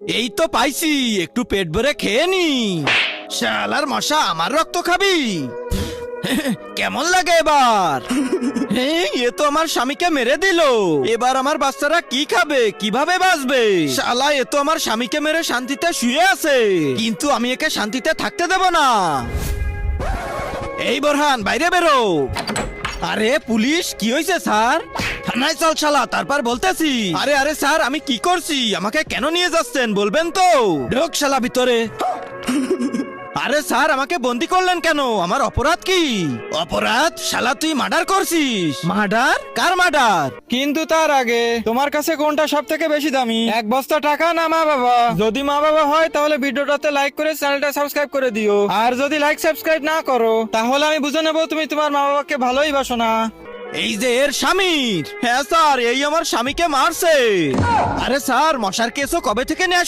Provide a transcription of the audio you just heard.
এই তো পাইছি, একটু পেট ভরে খেয়ে নি। শালার মশা, আমার রক্ত খাবি? কেমন লাগে এবার? এ তো আমার স্বামীকে মেরে দিল। এবার আমার বাচ্চারা কি খাবে, কিভাবে বাঁচবে? শালা, এ তো আমার স্বামীকে মেরে শান্তিতে শুয়ে আছে, কিন্তু আমি একে শান্তিতে থাকতে দেব না। এই বোরহান, বাইরে বেরো। আরে পুলিশ, কি হয়েছে স্যার? থানায় চল শালা, তারপর বলতেছি। আরে আরে স্যার, আমি কি করছি? আমাকে কেন নিয়ে যাচ্ছেন বলবেন তো? ঢোক শালা ভিতরে। আরে স্যার, আমাকে বন্দি করলেন কেন? আমার অপরাধ কি? অপরাধ? শালা তুই মার্ডার করছিস। মার্ডার? কার মার্ডার? কিন্তু তার আগে তোমার কাছে কোনটা সব থেকে বেশি দামি, এক বস্তা টাকা না মা বাবা? যদি মা বাবা হয় তাহলে ভিডিওটাতে লাইক করে চ্যানেলটা সাবস্ক্রাইব করে দিও, আর যদি লাইক সাবস্ক্রাইব না করো তাহলে আমি বুঝে নেবো তুমি তোমার মা বাবাকে ভালোই বাসো না। এই যে এর স্বামীর। হ্যাঁ স্যার, এই আমার স্বামীকে মারছে। আরে স্যার, মশার কেসও কবে থেকে নিয়ে